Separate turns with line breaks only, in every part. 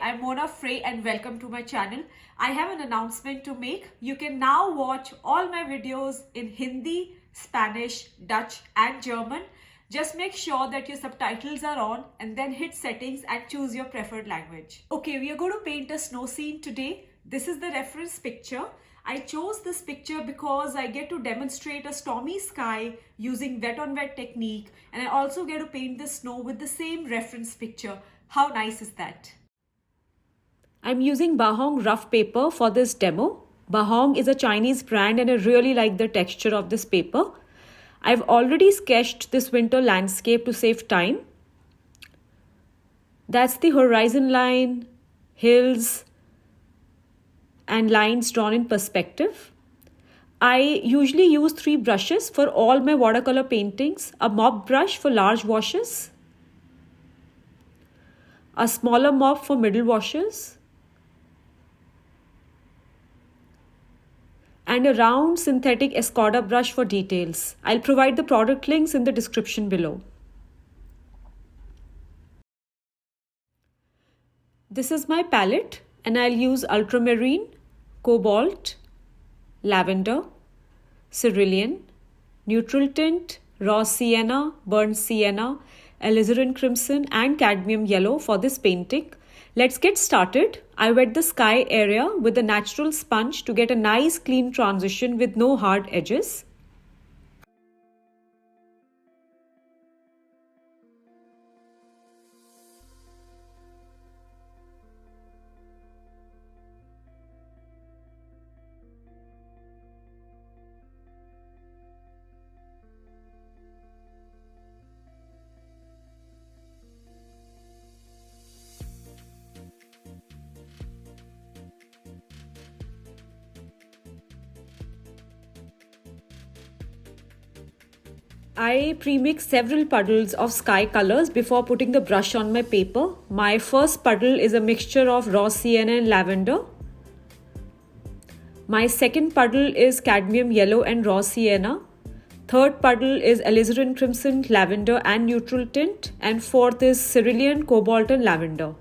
I'm Mona Frey and welcome to my channel. I have an announcement to make. You can now watch all my videos in Hindi, Spanish, Dutch and German. Just make sure that your subtitles are on and then hit settings and choose your preferred language. Okay, we are going to paint a snow scene today. This is the reference picture. I chose this picture because I get to demonstrate a stormy sky using wet on wet technique, and I also get to paint the snow with the same reference picture. How nice is that? I'm using Bahong rough paper for this demo. Bahong is a Chinese brand and I really like the texture of this paper. I've already sketched this winter landscape to save time. That's the horizon line, hills, and lines drawn in perspective. I usually use 3 brushes for all my watercolor paintings: a mop brush for large washes, a smaller mop for middle washes, and a round synthetic Escoda brush for details. I'll provide the product links in the description below. This is my palette and I'll use ultramarine, cobalt, lavender, cerulean, neutral tint, raw sienna, burnt sienna, alizarin crimson and cadmium yellow for this painting. Let's get started. I wet the sky area with a natural sponge to get a nice clean transition with no hard edges. I pre-mix several puddles of sky colors before putting the brush on my paper. My first puddle is a mixture of raw sienna and lavender. My second puddle is cadmium yellow and raw sienna. Third puddle is alizarin crimson, lavender and neutral tint. And fourth is cerulean, cobalt and lavender.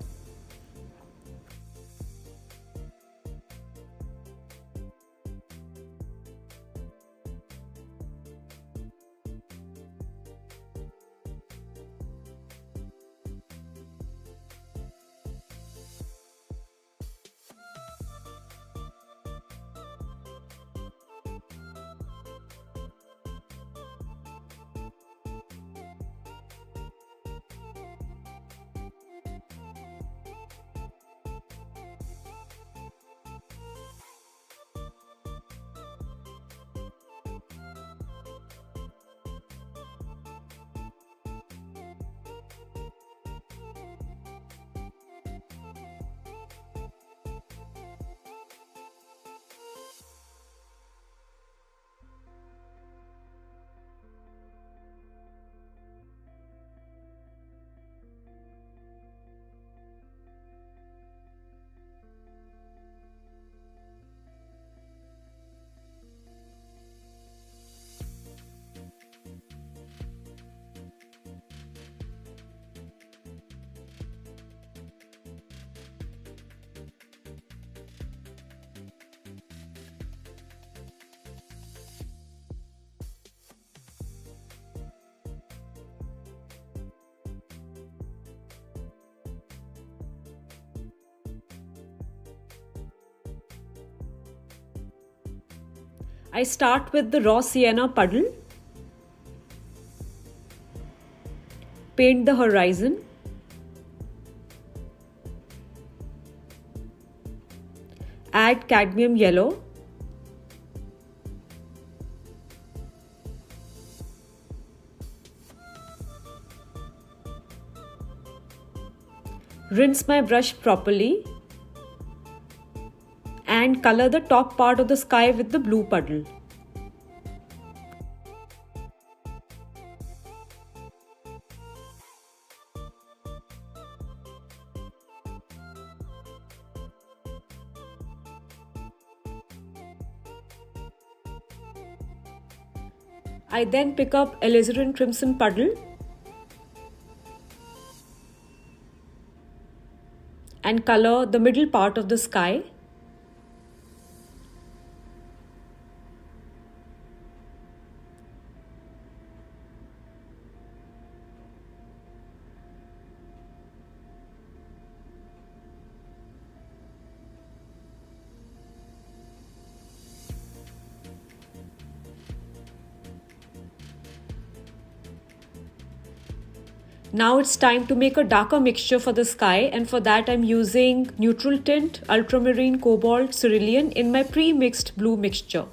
I start with the raw sienna puddle. Paint the horizon. Add cadmium yellow. Rinse my brush properly and color the top part of the sky with the blue puddle. I then pick up alizarin crimson puddle and color the middle part of the sky. Now it's time to make a darker mixture for the sky, and for that I'm using neutral tint, ultramarine, cobalt, cerulean in my pre-mixed blue mixture.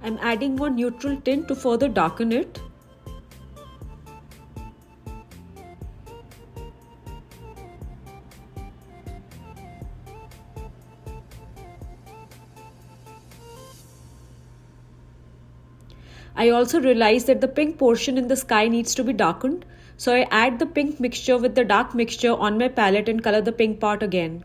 I'm adding more neutral tint to further darken it. I also realized that the pink portion in the sky needs to be darkened, so I add the pink mixture with the dark mixture on my palette and color the pink part again.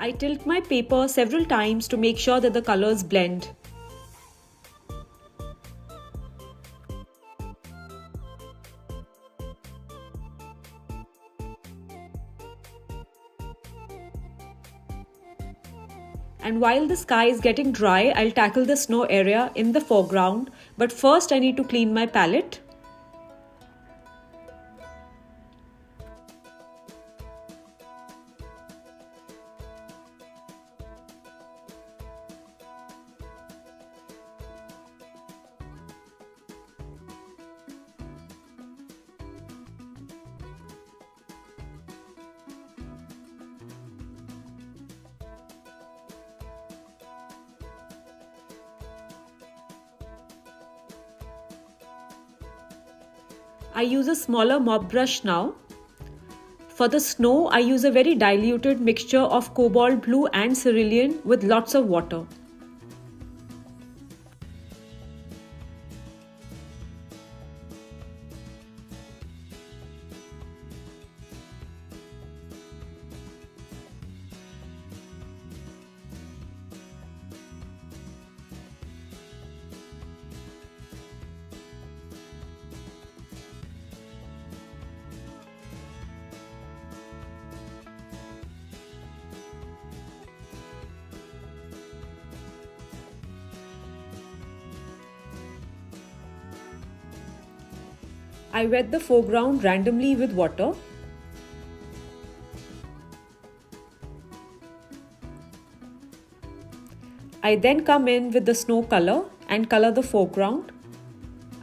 I tilt my paper several times to make sure that the colors blend. And while the sky is getting dry, I'll tackle the snow area in the foreground. But first I need to clean my palette. I use a smaller mop brush now. For the snow, I use a very diluted mixture of cobalt blue and cerulean with lots of water. I wet the foreground randomly with water. I then come in with the snow color and color the foreground.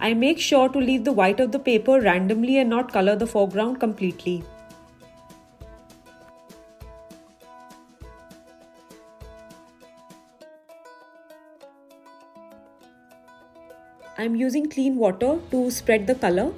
I make sure to leave the white of the paper randomly and not color the foreground completely. I'm using clean water to spread the color.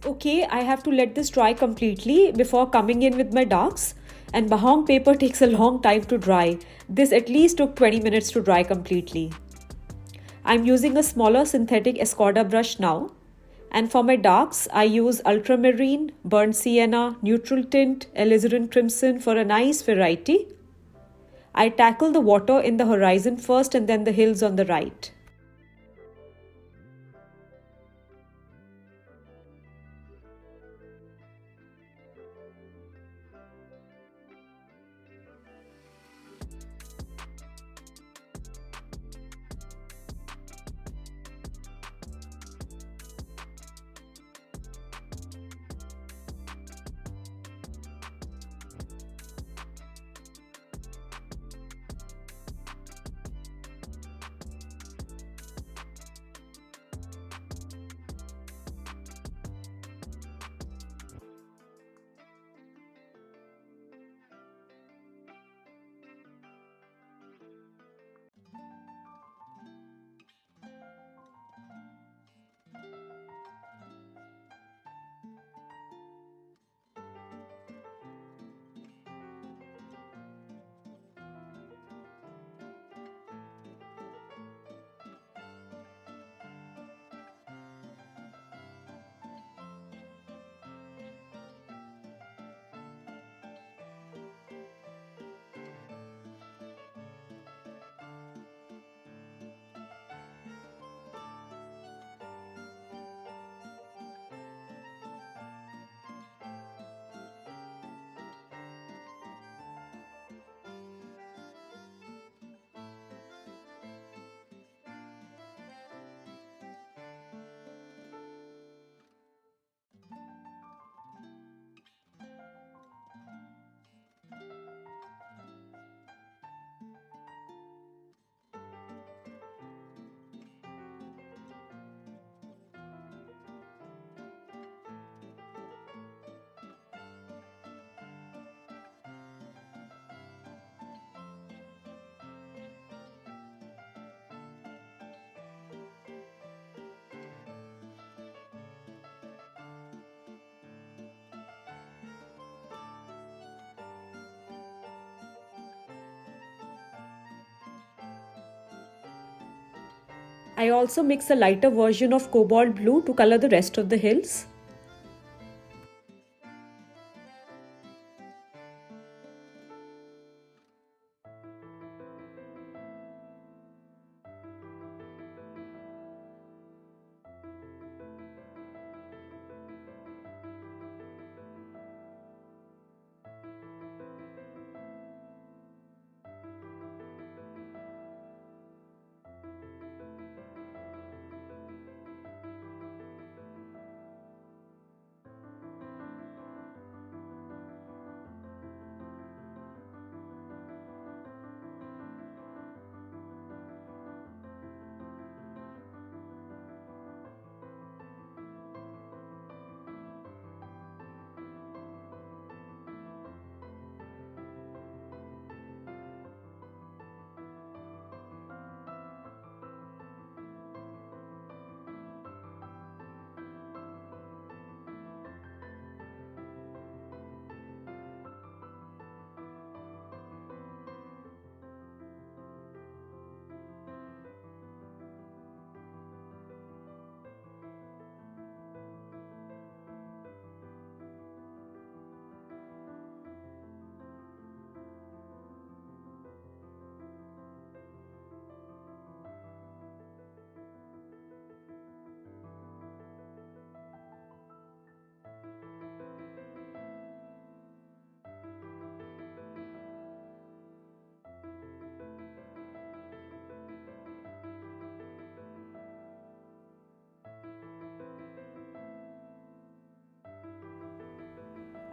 Okay, I have to let this dry completely before coming in with my darks. And Bahong paper takes a long time to dry. This at least took 20 minutes to dry completely. I'm using a smaller synthetic Escoda brush now. And for my darks, I use ultramarine, burnt sienna, neutral tint, alizarin crimson for a nice variety. I tackle the water in the horizon first and then the hills on the right. I also mix a lighter version of cobalt blue to color the rest of the hills.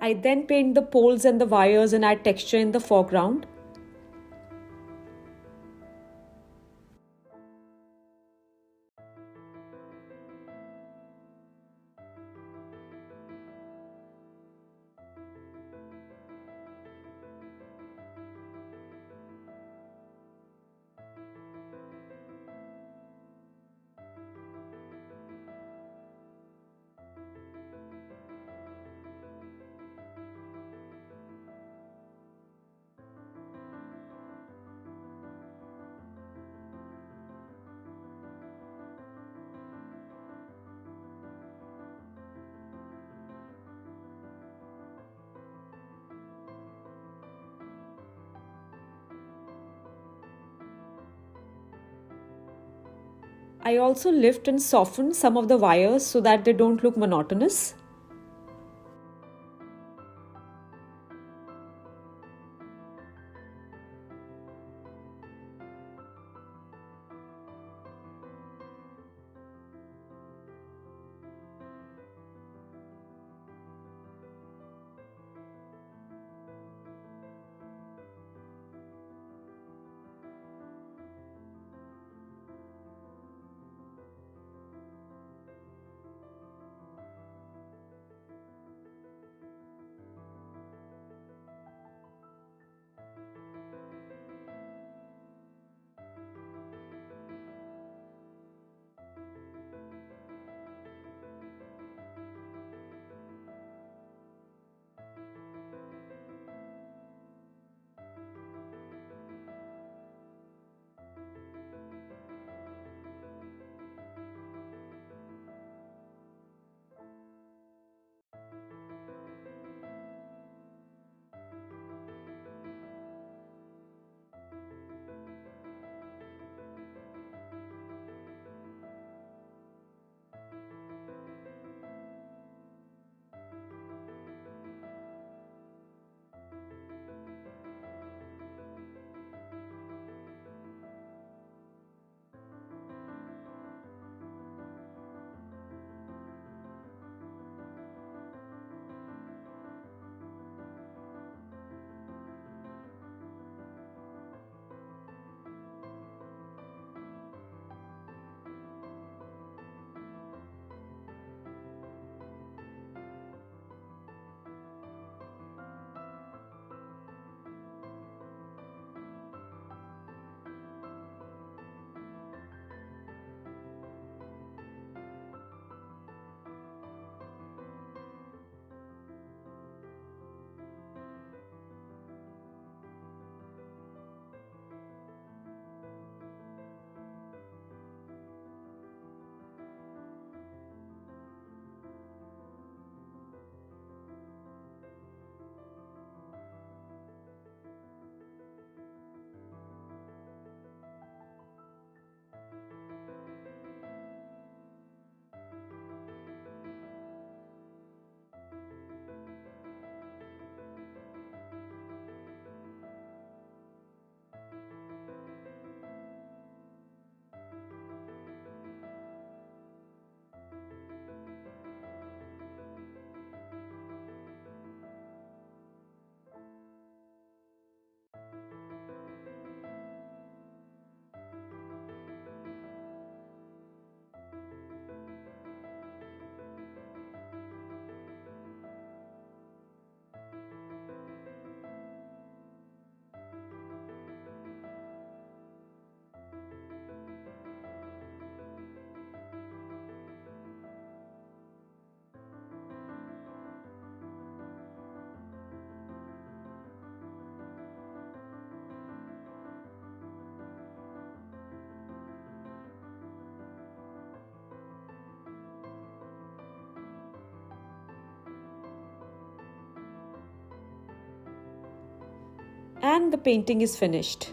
I then paint the poles and the wires and add texture in the foreground. I also lift and soften some of the wires so that they don't look monotonous. And the painting is finished.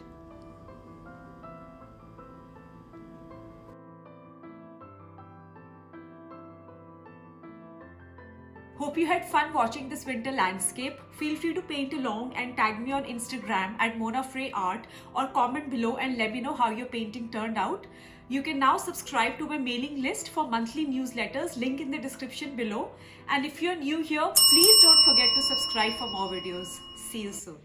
Hope you had fun watching this winter landscape. Feel free to paint along and tag me on Instagram at Mona Frey Art, or comment below and let me know how your painting turned out. You can now subscribe to my mailing list for monthly newsletters, link in the description below. And if you're new here, please don't forget to subscribe for more videos. See you soon.